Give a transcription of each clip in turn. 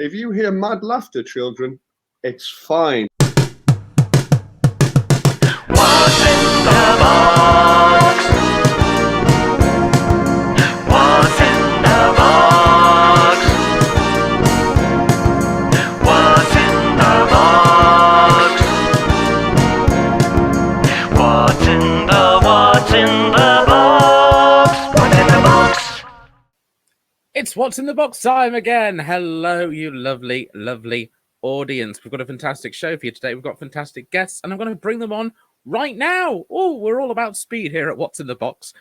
If you hear mad laughter, children, it's fine. What's in the box? What's in the box? What's in the box? What's in the box? What's in the box? It's What's in the Box time again. Hello, you lovely, lovely audience. We've got a fantastic show for you today. We've got fantastic guests, and I'm going to bring them on right now. Oh, we're all about speed here at What's in the Box.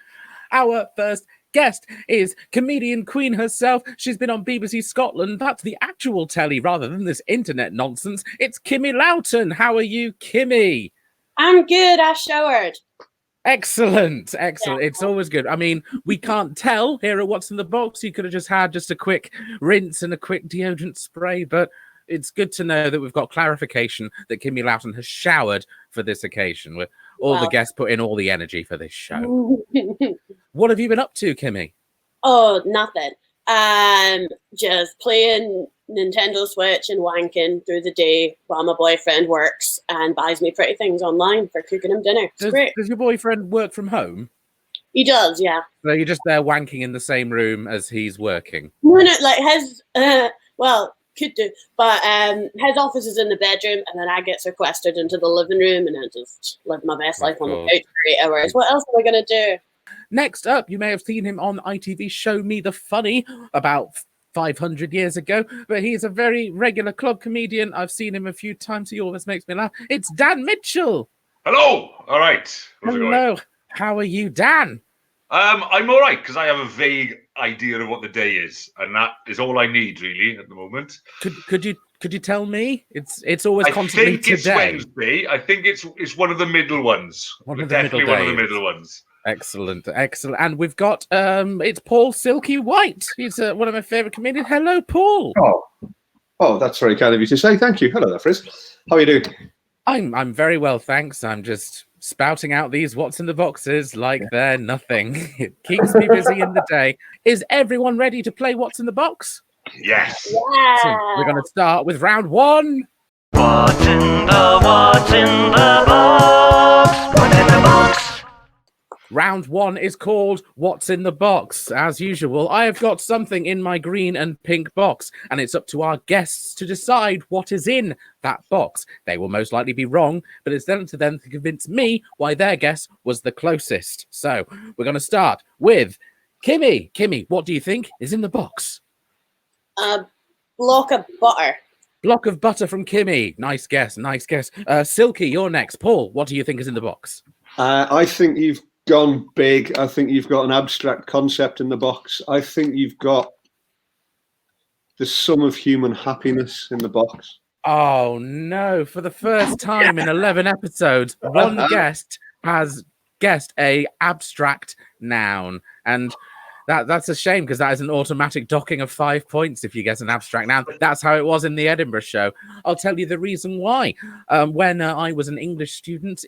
Our first guest is comedian queen herself. She's been on BBC Scotland. That's the actual telly rather than this internet nonsense. It's Kimi Loughton. How are you, Kimi? I'm good. I showered. Excellent. Yeah. It's always good. I mean, we can't tell here at What's in the Box. You could have just had a quick rinse and a quick deodorant spray, but it's good to know that we've got clarification that Kimi Loughton has showered for this occasion. Where all the guests put in all the energy for this show. What have you been up to, Kimi? Oh, nothing. Just playing Nintendo Switch and wanking through the day while my boyfriend works and buys me pretty things online for cooking him dinner. It's great. Does your boyfriend work from home? He does, yeah. So you're just there wanking in the same room as he's working? No, like his, could do, but his office is in the bedroom, and then I get sequestered into the living room, and I just live my best life on the couch for 8 hours. What else am I going to do? Next up, you may have seen him on ITV Show Me the Funny about 500 years ago, but he's a very regular club comedian. I've seen him a few times. He always makes me laugh. It's Dan Mitchell. Hello. All right. Hello. How are you, Dan? I'm all right because I have a vague idea of what the day is, and that is all I need really at the moment. Could you tell me? It's always constantly today. It's Wednesday. I think it's one of the middle ones. Definitely one of the middle ones. Excellent. And we've got it's Paul Silky White. He's one of my favorite comedians. Hello, Paul. Oh, that's very kind of you to say. Thank you. Hello there, Friz. How are you doing? I'm very well, thanks. I'm just spouting out these What's in the Boxes like they're nothing. It keeps me busy in the day. Is everyone ready to play What's in the Box? Yes. Yeah. So we're going to start with round one. What's in the box? What's in the box? Round one is called What's in the Box. As usual, I have got something in my green and pink box, and it's up to our guests to decide what is in that box. They will most likely be wrong, but it's then to them to convince me why their guess was the closest. So we're going to start with Kimi. Kimi, what do you think is in the box? A block of butter. Block of butter from Kimi. Nice guess. Silky, you're next. Paul, what do you think is in the box? I think you've gone big. I think you've got an abstract concept in the box. I think you've got the sum of human happiness in the box. Oh no, for the first time in 11 episodes, one guest has guessed a abstract noun. And that's a shame because that is an automatic docking of 5 points if you guess an abstract noun. That's how it was in the Edinburgh show. I'll tell you the reason why. When I was an English student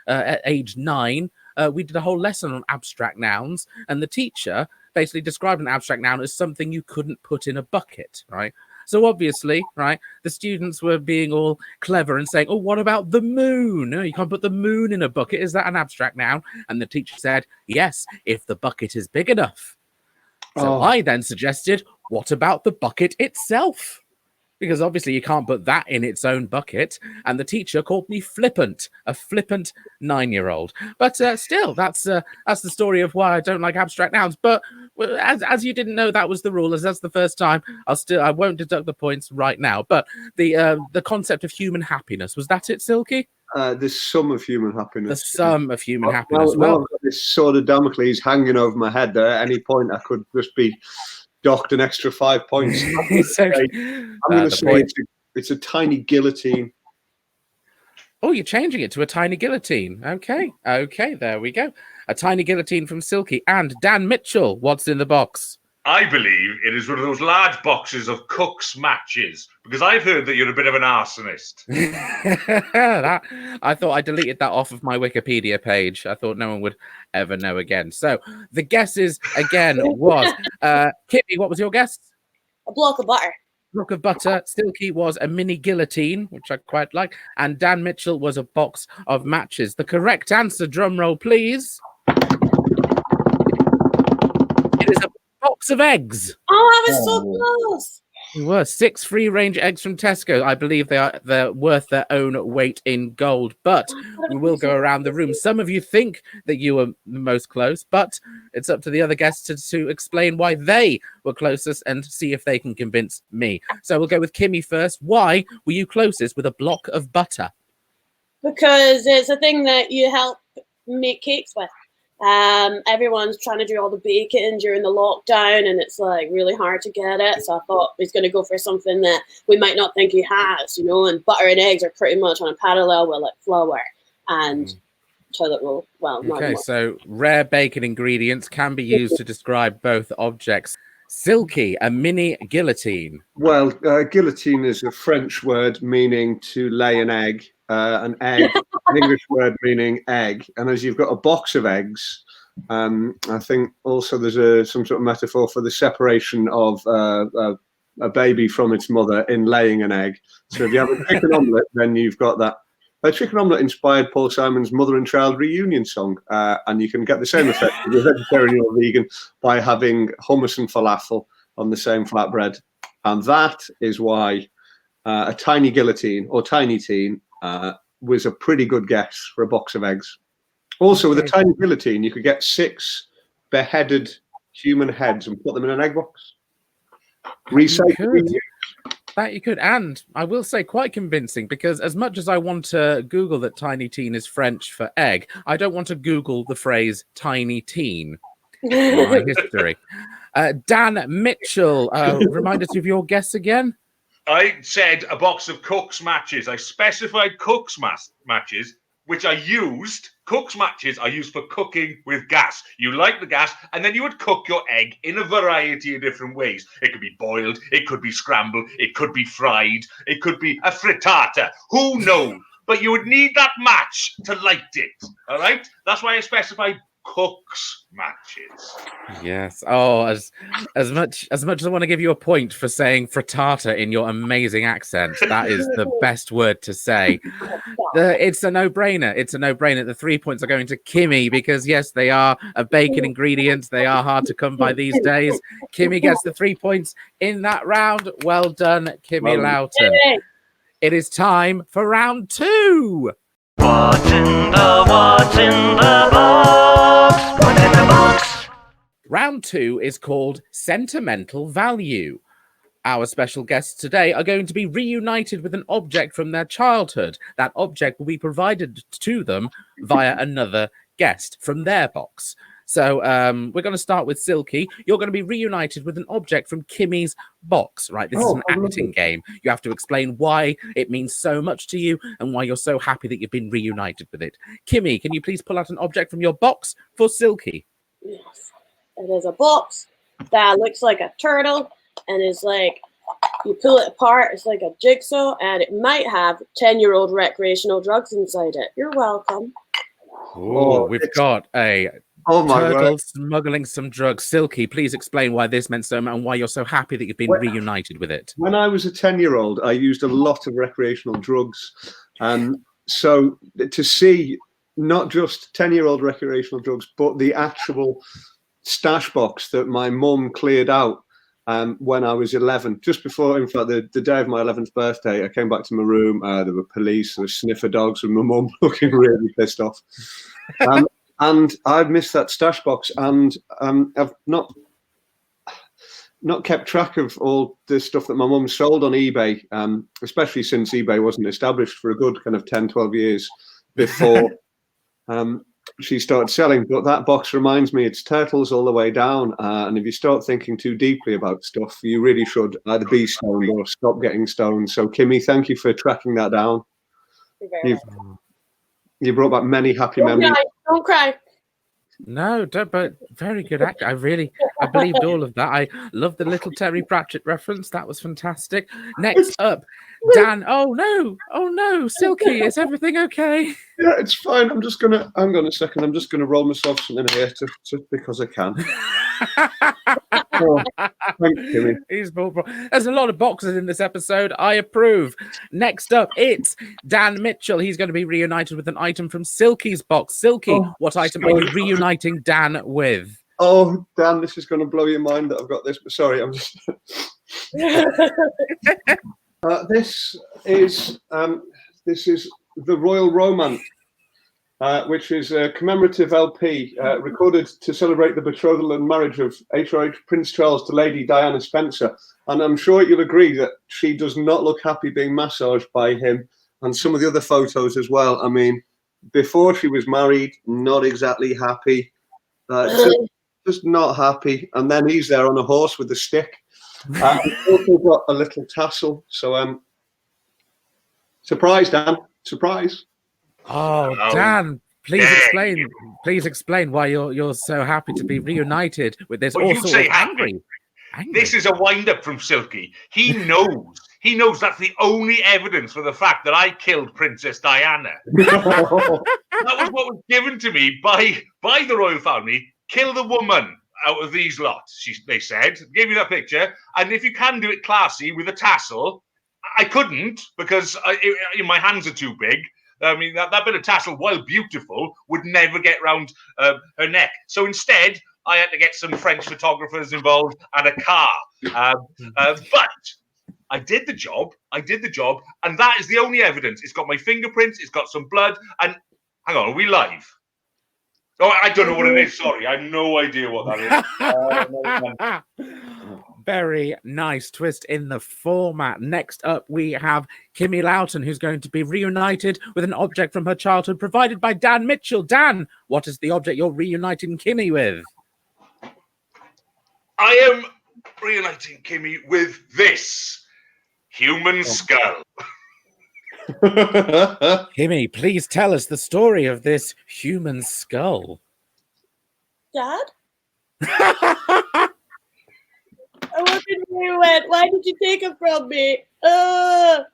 at age 9, we did a whole lesson on abstract nouns, and the teacher basically described an abstract noun as something you couldn't put in a bucket, right? So obviously, right, the students were being all clever and saying, oh, what about the moon? No, you can't put the moon in a bucket. Is that an abstract noun? And the teacher said, yes, if the bucket is big enough. So I then suggested, what about the bucket itself? Because obviously you can't put that in its own bucket. And the teacher called me flippant, a flippant 9-year-old. But still, that's the story of why I don't like abstract nouns. But as you didn't know that was the rule, as that's the first time, I won't deduct the points right now. But the concept of human happiness, was that it, Silky? The sum of human happiness. The sum of human happiness. Well, I've got this sword of Damocles hanging over my head there. At any point, I could just be docked an extra 5 points. I'm going to say it's a tiny guillotine. Oh, you're changing it to a tiny guillotine. Okay, there we go. A tiny guillotine from Silky. And Dan Mitchell, what's in the box? I believe it is one of those large boxes of Cook's matches, because I've heard that you're a bit of an arsonist. I thought I deleted that off of my Wikipedia page. I thought no one would ever know again. So the guesses again was, Kitty, what was your guess? A block of butter. block of butter. Silky was a mini guillotine, which I quite like. And Dan Mitchell was a box of matches. The correct answer, drum roll, please. It is a box of eggs. Oh, I was so close. They were 6 free-range eggs from Tesco. I believe they're worth their own weight in gold. But we will go around the room. Some of you think that you were the most close, but it's up to the other guests to explain why they were closest and see if they can convince me. So we'll go with Kimi first. Why were you closest with a block of butter? Because it's a thing that you help make cakes with. Everyone's trying to do all the baking during the lockdown, and it's like really hard to get it. So I thought he's going to go for something that we might not think he has, you know. And butter and eggs are pretty much on a parallel with like flour and toilet roll. Well, okay, so rare bacon ingredients can be used to describe both objects. Silky, a mini guillotine. Well, guillotine is a French word meaning to lay an egg. An egg, an English word meaning egg. And as you've got a box of eggs, I think also there's some sort of metaphor for the separation of a baby from its mother in laying an egg. So if you have a chicken omelette, then you've got that. A chicken omelette inspired Paul Simon's mother and child reunion song, and you can get the same effect if you're vegetarian or vegan by having hummus and falafel on the same flatbread. And that is why a tiny guillotine or tiny teen was a pretty good guess for a box of eggs. Also, with a tiny guillotine, you could get 6 beheaded human heads and put them in an egg box. Recycle. That you could, and I will say quite convincing, because as much as I want to Google that tiny teen is French for egg, I don't want to Google the phrase tiny teen. My history. Dan Mitchell, remind us of your guess again. I said a box of Cook's matches. I specified Cook's matches, which I used. Cook's matches are used for cooking with gas. You light the gas, and then you would cook your egg in a variety of different ways. It could be boiled, it could be scrambled, it could be fried, it could be a frittata. Who knows? But you would need that match to light it. All right? That's why I specified Cook's matches. Yes. Oh, as much as I want to give you a point for saying frittata in your amazing accent, that is the best word to say. It's a no-brainer. It's a no-brainer. The 3 points are going to Kimi because yes, they are a bacon ingredient. They are hard to come by these days. Kimi gets the 3 points in that round. Well done, Kimi Loughton. It is time for round 2. What's in the box? What's in the box? Round 2 is called Sentimental Value. Our special guests today are going to be reunited with an object from their childhood. That object will be provided to them via another guest from their box. So we're going to start with Silky. You're going to be reunited with an object from Kimi's box, right? This is an acting game. You have to explain why it means so much to you and why you're so happy that you've been reunited with it. Kimi, can you please pull out an object from your box for Silky? Yes. It is a box that looks like a turtle and is like, you pull it apart, it's like a jigsaw, and it might have 10-year-old recreational drugs inside it. You're welcome. Oh, we've got a turtle smuggling some drugs. Silky, please explain why this meant so much and why you're so happy that you've been reunited with it. When I was a 10-year-old, I used a lot of recreational drugs. So to see not just 10-year-old recreational drugs, but the actual stash box that my mum cleared out when I was 11, just before, in fact, the day of my 11th birthday, I came back to my room. There were police, there were sniffer dogs, and my mum looking really pissed off. And I've missed that stash box, and I've not kept track of all the stuff that my mum sold on eBay, especially since eBay wasn't established for a good kind of 10, 12 years before she started selling. But that box reminds me it's turtles all the way down, and if you start thinking too deeply about stuff, you really should either be stoned or stop getting stoned. So Kimi, thank you for tracking that down. You brought back many happy memories. Don't cry. No, don't, but very good act. I believed all of that. I love the little Terry Pratchett reference. That was fantastic. Next up, Dan. Oh no, Silky, is everything okay? Yeah, it's fine. Hang on a second. I'm just gonna roll myself something here just because I can. Oh, thanks, Kimmy. He's There's a lot of boxes in this episode. I approve. Next up, it's Dan Mitchell. He's going to be reunited with an item from Silky's box. Silky, what item are you reuniting Dan with? Oh, Dan, this is going to blow your mind that I've got this. But sorry, I'm just. This is the Royal Romance, which is a commemorative LP recorded to celebrate the betrothal and marriage of HRH Prince Charles to Lady Diana Spencer. And I'm sure you'll agree that she does not look happy being massaged by him, and some of the other photos as well. I mean, before she was married, not exactly happy. Just not happy. And then he's there on a horse with a stick. He's also got a little tassel. So, surprise, Dan. Surprise. Oh, Dan, please explain why you're so happy to be reunited with this also angry. This is a wind-up from Silky. He knows that's the only evidence for the fact that I killed Princess Diana. That was what was given to me by the royal family. Kill the woman out of these lots, they said. Gave me that picture. And if you can do it classy with a tassel, I couldn't because my hands are too big. I mean, that bit of tassel, while beautiful, would never get round her neck. So instead, I had to get some French photographers involved and a car. But I did the job. And that is the only evidence. It's got my fingerprints. It's got some blood. And hang on, are we live? Oh, I don't know what it is. Sorry, I have no idea what that is. Very nice twist in the format. Next up, we have Kimi Loughton, who's going to be reunited with an object from her childhood provided by Dan Mitchell. Dan, what is the object you're reuniting Kimi with? I am reuniting Kimi with this human skull. Kimi, please tell us the story of this human skull. Dad? I wasn't ruined. Why did you take it from me? Yeah,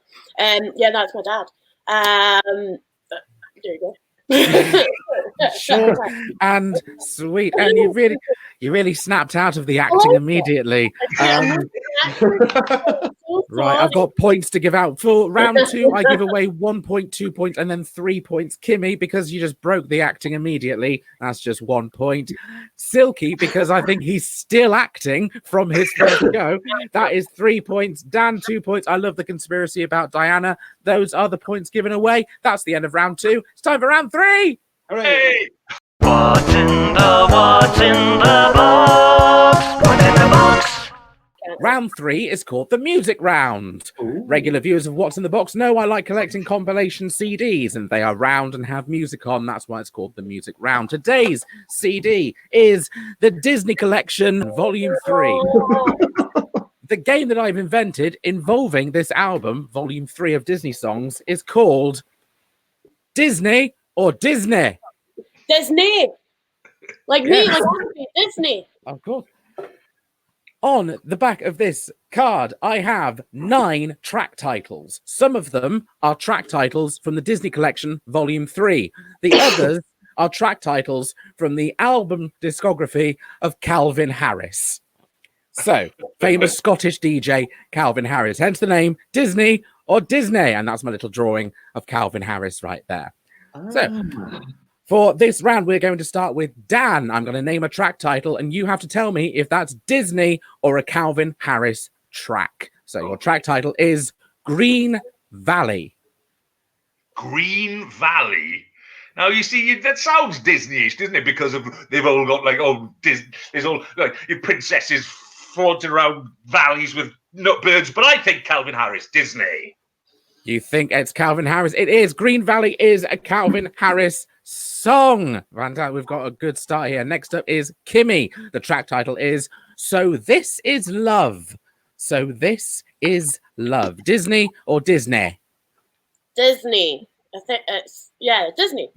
that's my dad. There you go. Short and sweet, and you really snapped out of the acting immediately. Right, I've got points to give out for round 2. I give away 1 point, 2 points, and then 3 points. Kimi, because you just broke the acting immediately, that's just 1 point. Silky, because I think he's still acting from his first go, that is 3 points. Dan, 2 points. I love the conspiracy about Diana. Those are the points given away. That's the end of round 2. It's time for round 3. Hooray! What's in the box? What's in the box? Round 3 is called the music round. Ooh. Regular viewers of What's in the Box know I like collecting compilation CDs, and they are round and have music on. That's why it's called the music round. Today's CD is the Disney Collection Volume 3. The game that I've invented involving this album, Volume 3 of Disney songs, is called Disney or Disney. Disney. Like me, like Disney. Of course. On the back of this card, I have 9 track titles. Some of them are track titles from the Disney Collection Volume 3. The others are track titles from the album discography of Calvin Harris. So, famous Scottish DJ Calvin Harris. Hence the name Disney or Disney. And that's my little drawing of Calvin Harris right there. So, for this round, we're going to start with Dan. I'm going to name a track title, and you have to tell me if that's Disney or a Calvin Harris track. So your track title is Green Valley. Green Valley. Now you see that sounds Disney-ish, doesn't it? Because they've all got like there's all like your princesses flaunting around valleys with nut birds. But I think Calvin Harris, Disney. You think it's Calvin Harris? It is. Green Valley is a Calvin Harris song. Fantastic. We've got a good start here. Next up is Kimi. The track title is So This Is Love. So This Is Love. Disney or Disney? Disney. I think it's Disney.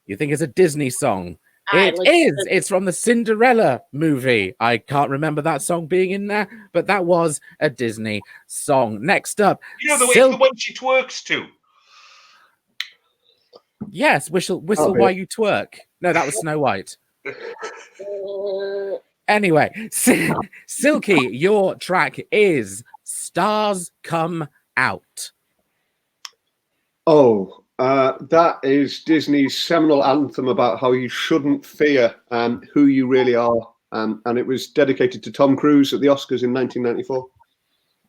You think it's a Disney song? It is. It's from the Cinderella movie. I can't remember that song being in there, but that was a Disney song. Next up, you know the one she twerks to. Yes, whistle while you twerk. No, that was Snow White. Anyway, Silky, your track is Stars Come Out. Oh, that is Disney's seminal anthem about how you shouldn't fear who you really are. And it was dedicated to Tom Cruise at the Oscars in 1994.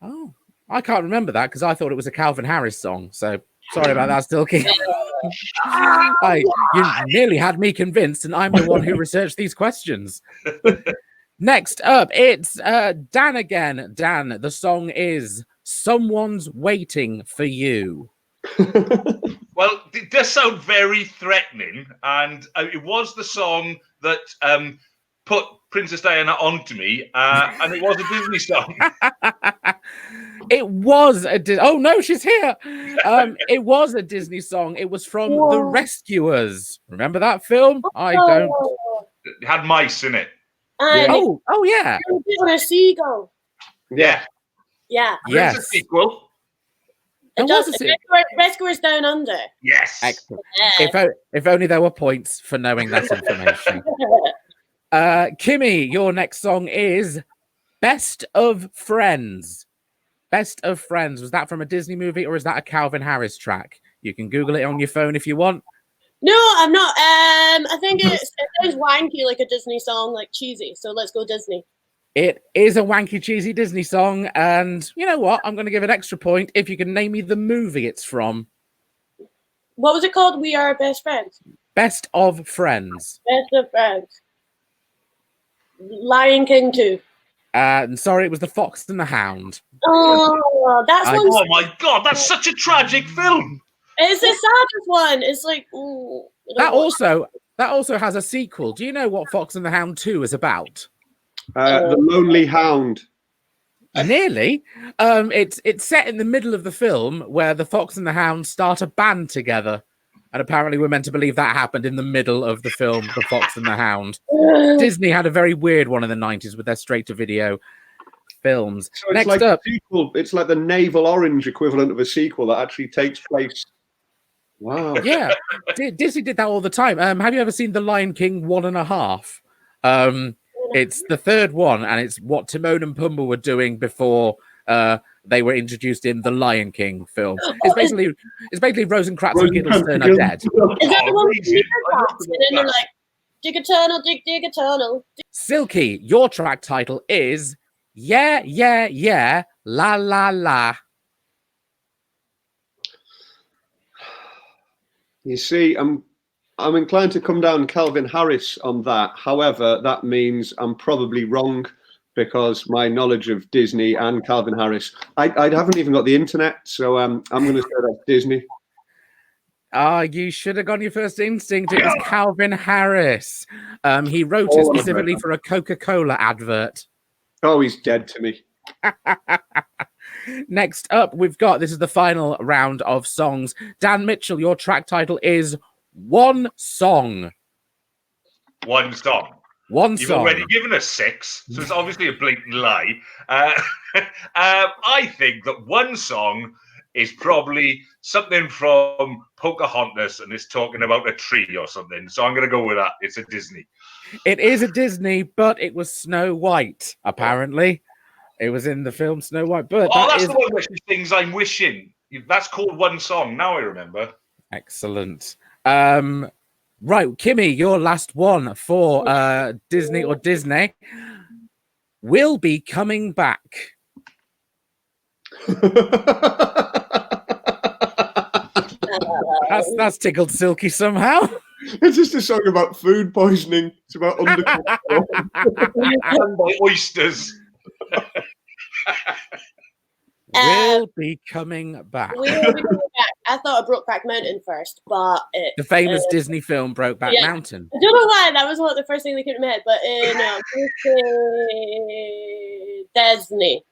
Oh, I can't remember that because I thought it was a Calvin Harris song. So sorry about that, Silky. You nearly had me convinced, and I'm the one who researched these questions. Next up, it's Dan again. Dan, the song is Someone's Waiting for You. Well, it does sound very threatening, and it was the song that put Princess Diana onto me, and it was a Disney song. It was oh no, she's here. It was a Disney song. It was from The Rescuers. Remember that film? I don't. It had mice in it. And Oh yeah. on a seagull. Yeah. Yeah. Yes. There's a sequel. There It does. was a se- Rescuers Down Under. Yes. Excellent. Yeah. If only there were points for knowing that information. Kimmy, your next song is Best of Friends. Best of Friends. Was that from a Disney movie or is that a Calvin Harris track? You can Google it on your phone if you want. No, I'm not. I think it sounds wanky, like a Disney song, like cheesy. So let's go Disney. It is a wanky, cheesy Disney song. And you know what? I'm going to give an extra point if you can name me the movie it's from. What was it called? We Are Best Friends. Best of Friends. Best of Friends. Lion King 2. Sorry, it was The Fox and the Hound. Oh, that's one. Oh my God, that's such a tragic film. It's the saddest one. It's like That also has a sequel. Do you know what Fox and the Hound 2 is about? The Lonely Hound. Nearly. It's set in the middle of the film where the Fox and the Hound start a band together. And apparently we're meant to believe that happened in the middle of the film, The Fox and the Hound. Disney had a very weird one in the 90s with their straight-to-video films. So it's Next like up. a sequel. It's like the Naval Orange equivalent of a sequel that actually takes place. Wow. Yeah, Disney did that all the time. Have you ever seen The Lion King 1.5? It's the third one, and it's what Timon and Pumbaa were doing before they were introduced in the Lion King film. It's basically Rosencrantz and Guildenstern are dead. Is that the one with the cats? And then they're like, dig a tunnel, dig a tunnel. Silky, your track title is Yeah, Yeah, Yeah, La La La. You see, I'm inclined to come down Calvin Harris on that. However, that means I'm probably wrong because my knowledge of Disney and Calvin Harris, I haven't even got the internet, so I'm going to say that's Disney. You should have gone your first instinct. It was Calvin Harris. He wrote it specifically for a Coca-Cola advert. Oh, he's dead to me. Next up, this is the final round of songs. Dan Mitchell, your track title is One Song. One song. One You've song. already given us 6, so it's obviously a blatant lie. I think that one song is probably something from Pocahontas and it's talking about a tree or something. So I'm going to go with that. It's a Disney. It is a Disney, but it was Snow White, apparently. It was in the film Snow White. But that's the one where she sings I'm Wishing. That's called One Song. Now I remember. Excellent. Right, Kimmy, your last one for Disney or Disney. Will be coming back. That's tickled Silky somehow. It's just a song about food poisoning. It's about undercooked And by oysters. Will be coming back. Will be coming back. I thought of Brokeback Mountain first, but The famous Disney film Brokeback Mountain. I don't know why that was not the first thing they could have made, but Disney.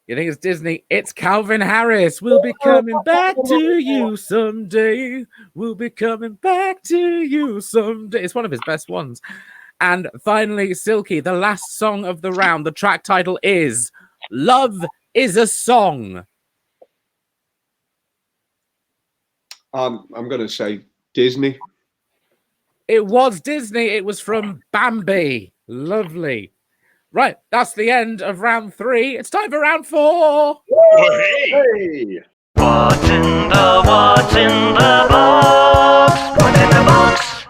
You think it's Disney? It's Calvin Harris. We'll be coming back to you someday. We'll be coming back to you someday. It's one of his best ones. And finally, Silky, the last song of the round. The track title is Love is a Song. I'm going to say Disney. It was Disney. It was from Bambi. Lovely. Right, that's the end of round 3. It's time for round 4. Hey. Hey! What's in the box? What's in the box?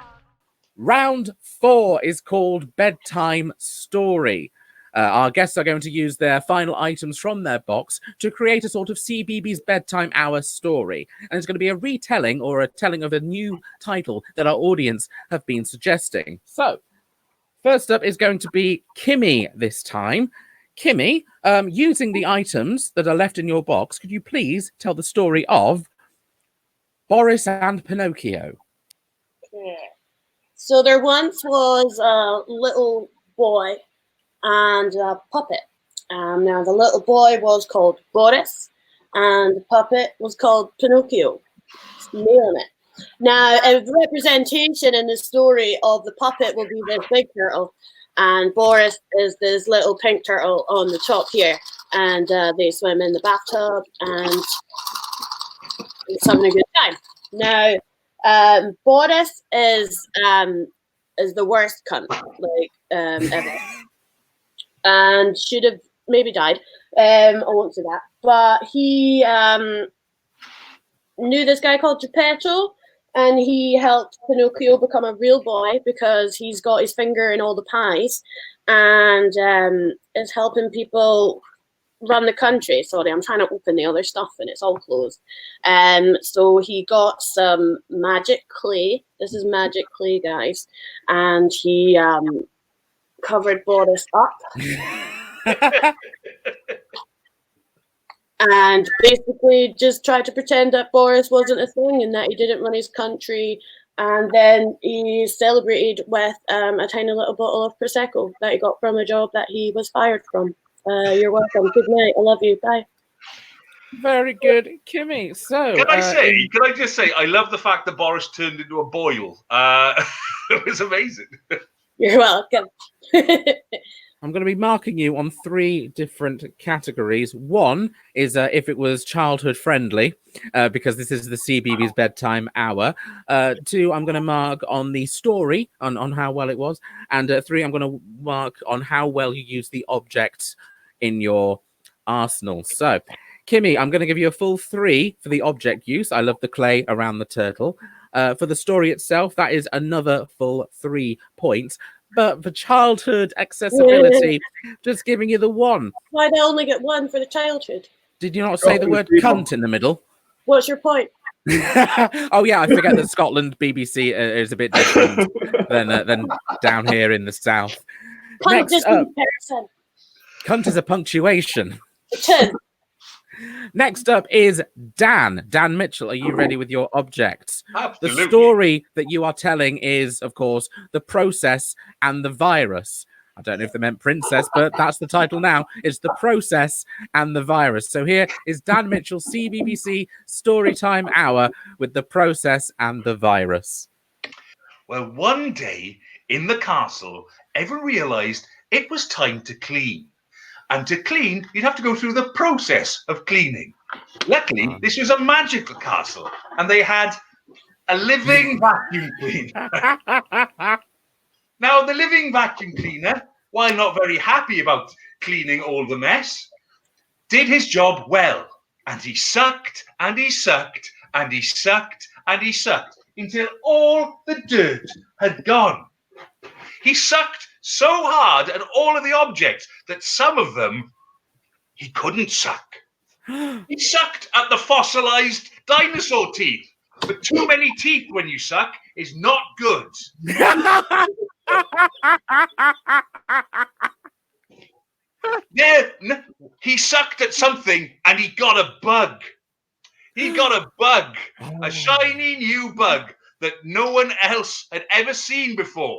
Round 4 is called Bedtime Story. Our guests are going to use their final items from their box to create a sort of CBBS Bedtime Hour story. And it's going to be a retelling or a telling of a new title that our audience have been suggesting. So, first up is going to be Kimi this time. Kimi, using the items that are left in your box, could you please tell the story of Boris and Pinocchio? Yeah. So there once was a little boy and a puppet. Now the little boy was called Boris, and the puppet was called Pinocchio. Nailing it. Now, a representation in the story of the puppet will be this big turtle, and Boris is this little pink turtle on the top here, and they swim in the bathtub, and it's having a good time. Now, Boris is the worst cunt ever, and should have maybe died. I won't say that, but he knew this guy called Geppetto, and he helped Pinocchio become a real boy because he's got his finger in all the pies, and is helping people run the country. Sorry, I'm trying to open the other stuff and it's all closed. So he got some magic clay. This is magic clay, guys, and he covered Boris up. And basically just tried to pretend that Boris wasn't a thing and that he didn't run his country. And then he celebrated with a tiny little bottle of Prosecco that he got from a job that he was fired from. You're welcome. Good night. I love you. Bye. Very good, Kimi. So, Can I just say, I love the fact that Boris turned into a boil. It was amazing. You're welcome. I'm going to be marking you on 3 different categories. One is if it was childhood friendly, because this is the CBBS Bedtime Hour. 2, I'm going to mark on the story, on how well it was. And 3, I'm going to mark on how well you use the objects in your arsenal. So, Kimi, I'm going to give you a full 3 for the object use. I love the clay around the turtle. For the story itself, that is another full 3 points. But for childhood accessibility, just giving you the 1. Why'd I only get 1 for the childhood? Did you not say the word cunt in the middle? What's your point? Oh yeah, I forget that Scotland BBC is a bit different than down here in the south. Cunt Next just up, person. cunt is a punctuation. 10. Next up is Dan. Dan Mitchell, are you ready with your objects? Absolutely. The story that you are telling is, of course, The Process and the Virus. I don't know if they meant princess, but that's the title now. It's The Process and the Virus. So here is Dan Mitchell's CBBC Storytime Hour with The Process and the Virus. Well, one day in the castle, everyone realised it was time to clean. And to clean, you'd have to go through the process of cleaning. Luckily, this was a magical castle, and they had a living vacuum cleaner. Now, the living vacuum cleaner, while not very happy about cleaning all the mess, did his job well. And he sucked, and he sucked, and he sucked, and he sucked, until all the dirt had gone. He sucked so hard at all of the objects that some of them he couldn't suck. He sucked at the fossilized dinosaur teeth. But too many teeth when you suck is not good. Then he sucked at something and he got a bug. He got a bug, a shiny new bug that no one else had ever seen before.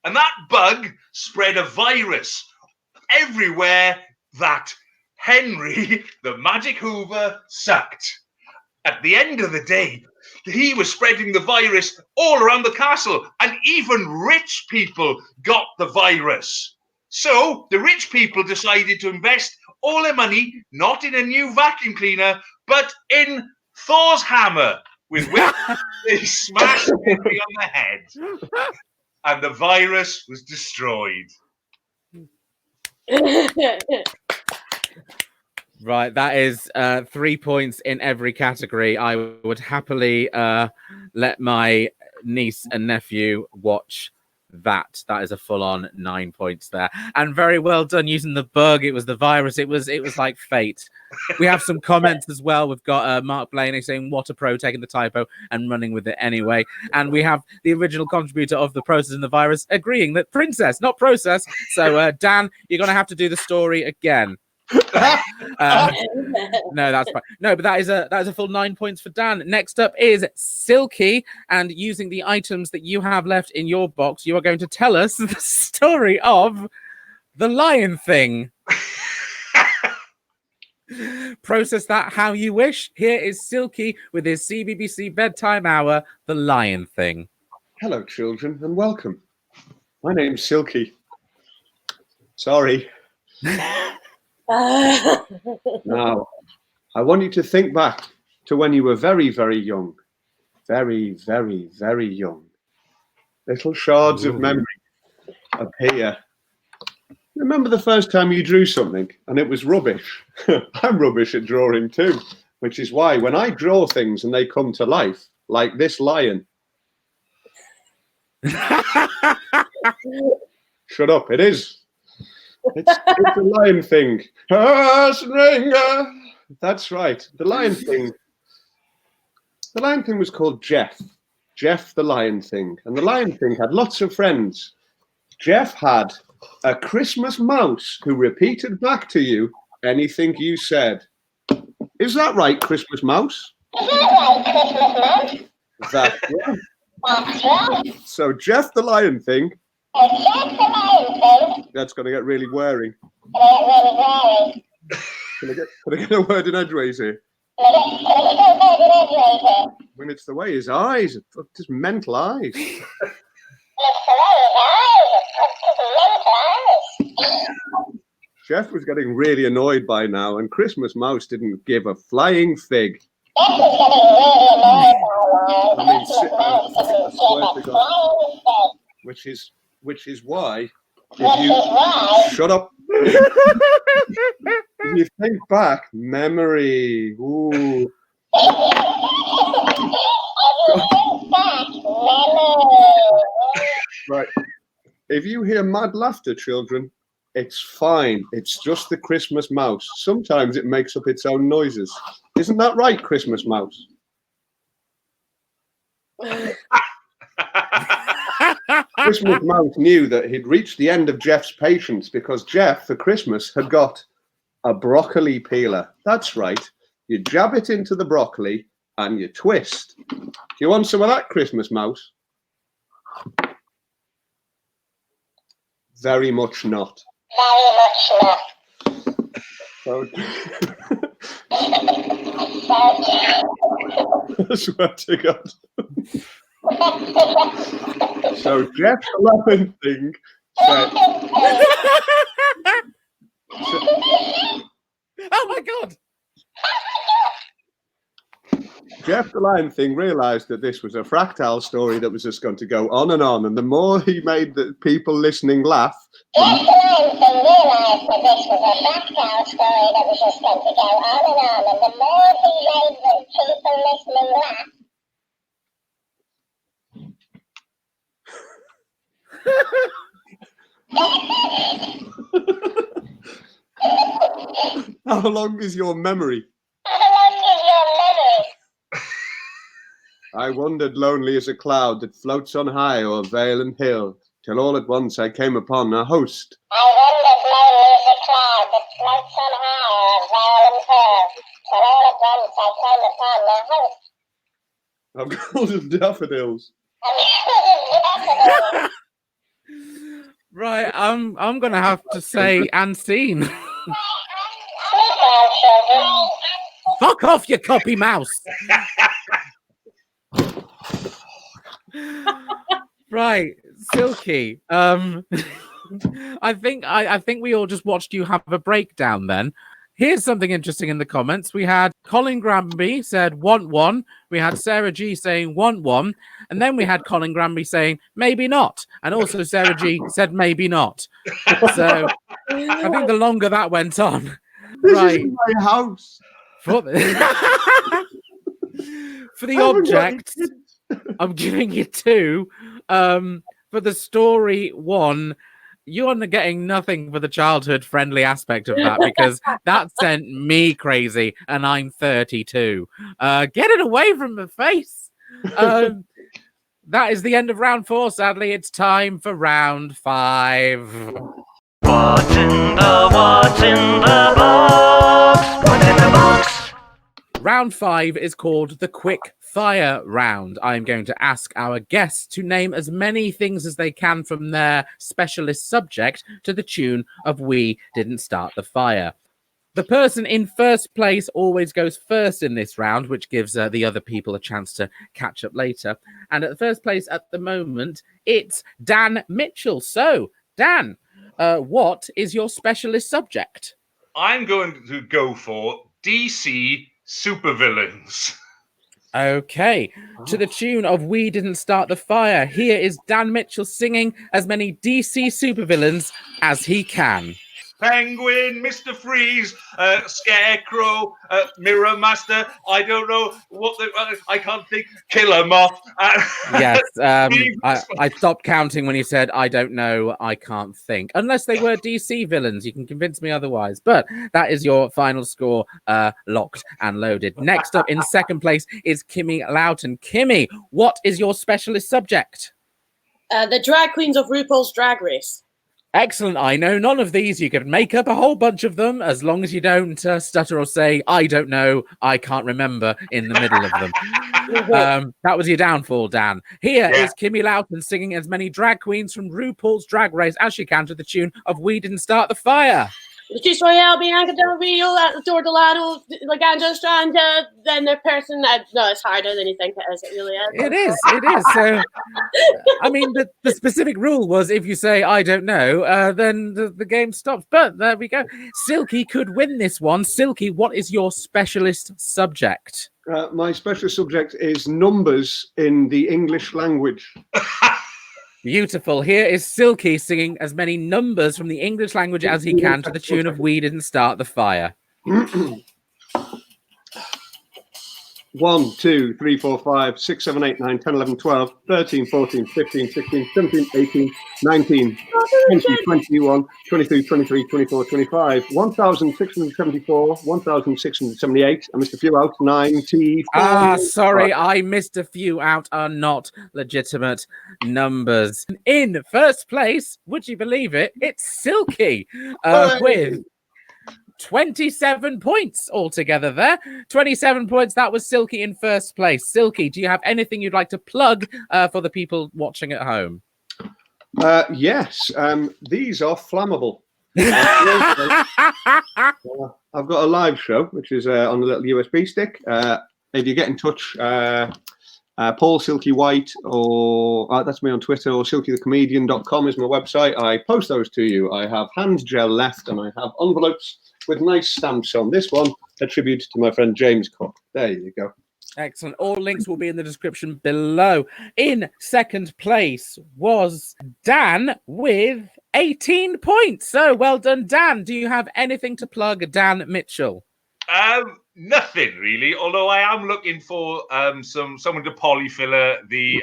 And that bug spread a virus everywhere that Henry, the Magic Hoover, sucked. At the end of the day, he was spreading the virus all around the castle, and even rich people got the virus. So the rich people decided to invest all their money not in a new vacuum cleaner, but in Thor's hammer, with which they smashed Henry on the head. And the virus was destroyed. Right, that is 3 points in every category. I would happily let my niece and nephew watch that. That is a full-on 9 points there, and very well done using the bug. It was the virus. It was like fate. We have some comments as well. We've got Mark Blaney saying, "What a pro, taking the typo and running with it anyway." And we have the original contributor of the process and the virus agreeing that princess, not process. So Dan, you're gonna have to do the story again. No, that's fine. No, but that is a full 9 points for Dan. Next up is Silky, and using the items that you have left in your box, you are going to tell us the story of the lion thing. Process that how you wish. Here is Silky with his CBBC bedtime hour, The Lion Thing. Hello, children, and welcome. My name's Silky. Sorry. Now, I want you to think back to when you were very, very young. Very, very, very young. Little shards of memory appear. Remember the first time you drew something and it was rubbish? I'm rubbish at drawing too, which is why when I draw things and they come to life, like this lion. Shut up, it is. It's a lion thing. That's right. The lion thing. The lion thing was called Jeff. Jeff the lion thing. And the lion thing had lots of friends. Jeff had a Christmas mouse who repeated back to you anything you said. Is that right, Christmas mouse? Is that right, Christmas mouse? That's right. That's right. So Jeff the lion thing. Jeff the lion thing. That's going to get really wearing. Really Can I get a word in edgeways here? When it's the way his eyes, just mental eyes. Jeff was getting really annoyed by now, and Christmas Mouse didn't give a flying fig. I swear to God. Which is why, if you shut up. If you think back, memory. Ooh. Right. If you hear mad laughter, children, it's fine. It's just the Christmas mouse. Sometimes it makes up its own noises. Isn't that right, Christmas mouse? Christmas mouse knew that he'd reached the end of Jeff's patience because Jeff, for Christmas, had got a broccoli peeler. That's right. You jab it into the broccoli and you twist. Do you want some of that, Christmas mouse? Very much not. Very much not. So, I swear to God. So Jeff the lion thing said, Oh my God! Jeff the lion thing realized that this was a fractal story that was just going to go on, and the more he made the people listening laugh, Jeff the lion thing realized that this was a fractal story that was just going to go on, and the more he made the people listening laugh. How long is your memory? How long is your memory? I wandered lonely as a cloud that floats on high o'er vale and hill, till all at once I came upon a host. I wandered lonely as a cloud that floats on high o'er vale and hill, till all at once I came upon a host. Of golden daffodils. Right, I'm gonna have to say unseen. Fuck off, you copy mouse. Right, Silky. I think we all just watched you have a breakdown then. Here's something interesting in the comments. We had Colin Granby said want one. We had Sarah G saying want one. And then we had Colin Granby saying maybe not. And also Sarah G said maybe not. So I think the longer that went on. This is my house. For the, for the object, I'm giving you 2. For the story 1, you are getting nothing for the childhood-friendly aspect of that because that sent me crazy, and I'm 32. Get it away from the face. That is the end of round 4. Sadly, it's time for round 5. What's in the box? What's in the box? Round 5 is called the Quick Fire Round. I'm going to ask our guests to name as many things as they can from their specialist subject to the tune of We Didn't Start the Fire. The person in first place always goes first in this round, which gives the other people a chance to catch up later. And at the first place at the moment, it's Dan Mitchell. So, Dan, what is your specialist subject? I'm going to go for DC supervillains. Okay, to the tune of We Didn't Start the Fire, here is Dan Mitchell singing as many DC supervillains as he can. Penguin, Mr. Freeze, Scarecrow, Mirror Master. I don't know what I can't think. Killer Moth. Yes, I stopped counting when you said, I don't know, I can't think. Unless they were DC villains. You can convince me otherwise. But that is your final score, locked and loaded. Next up in second place is Kimi Loughton. Kimi, what is your specialist subject? The drag queens of RuPaul's Drag Race. Excellent. I know none of these. You could make up a whole bunch of them as long as you don't stutter or say, I don't know, I can't remember in the middle of them. That was your downfall, Dan. Here is Kimi Loughton singing as many drag queens from RuPaul's Drag Race as she can to the tune of We Didn't Start the Fire. Latrice Royale, Bianca Del Rio, Dor Delano, Laganja Stranda, then the person that, no, it's harder than you think it is. It really is. It is. So, I mean, the specific rule was if you say, I don't know, then the game stops. But there we go. Silky could win this one. Silky, what is your specialist subject? My specialist subject is numbers in the English language. Beautiful. Here is Silky singing as many numbers from the English language as he can to the tune of We Didn't Start the Fire. 1, 2, 3, 4, 5, 6, 7, 8, 9, 10, 11, 12, 13, 14, 15, 16, 17, 18, 19, 20, 21, 22, 23, 24, 25, 1,674, 1,678. I missed a few out. 94. Sorry, I missed a few out. Are not legitimate numbers. In first place, would you believe it? It's Silky with 27 points altogether there. 27 points. That was Silky in first place. Silky, do you have anything you'd like to plug for the people watching at home? Yes. These are flammable. I've got a live show, which is on a little USB stick. If you get in touch, Paul Silky White, or that's me on Twitter, or silkythecomedian.com is my website. I post those to you. I have hand gel left, and I have envelopes with nice stamps on. This one, a tribute to my friend James Cook. There you go. Excellent. All links will be in the description below. In second place was Dan with 18 points. So well done, Dan. Do you have anything to plug, Dan Mitchell? Nothing really. Although I am looking for someone to polyfiller the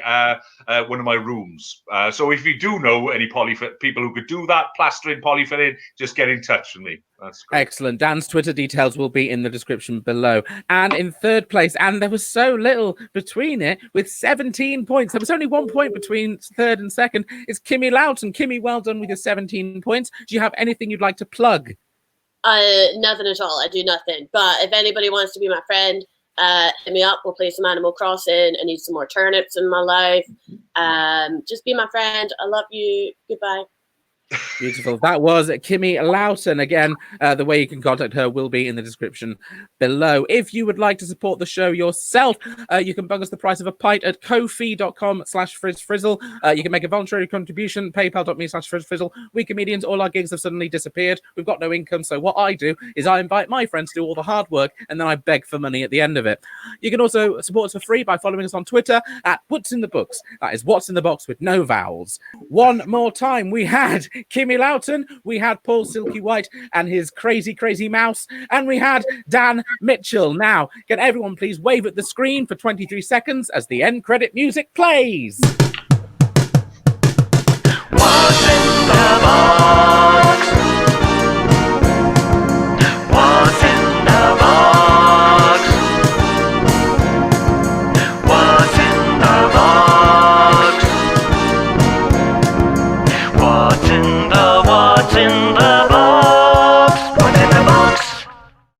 one of my rooms. So if you do know any people who could do that, plastering, polyfilling, just get in touch with me. That's great. Excellent. Dan's Twitter details will be in the description below. And in third place, and there was so little between it, with 17 points. There was only 1 point between third and second. It's Kimi Loughton. Kimi, well done with your 17 points. Do you have anything you'd like to plug? Nothing at all. I do nothing. But if anybody wants to be my friend, hit me up. We'll play some Animal Crossing. I need some more turnips in my life. Just be my friend. I love you. Goodbye. Beautiful. That was Kimi Loughton. Again, the way you can contact her will be in the description below. If you would like to support the show yourself, you can bung us the price of a pint at ko-fi.com/frizzle. You can make a voluntary contribution, paypal.me/frizzle. We comedians, all our gigs have suddenly disappeared. We've got no income, so what I do is I invite my friends to do all the hard work, and then I beg for money at the end of it. You can also support us for free by following us on Twitter at What's in the Books. That is What's in the Box with no vowels. One more time, we had Kimi Loughton, we had Paul Silky White and his crazy, crazy mouse, and we had Dan Mitchell. Now, can everyone please wave at the screen for 23 seconds as the end credit music plays?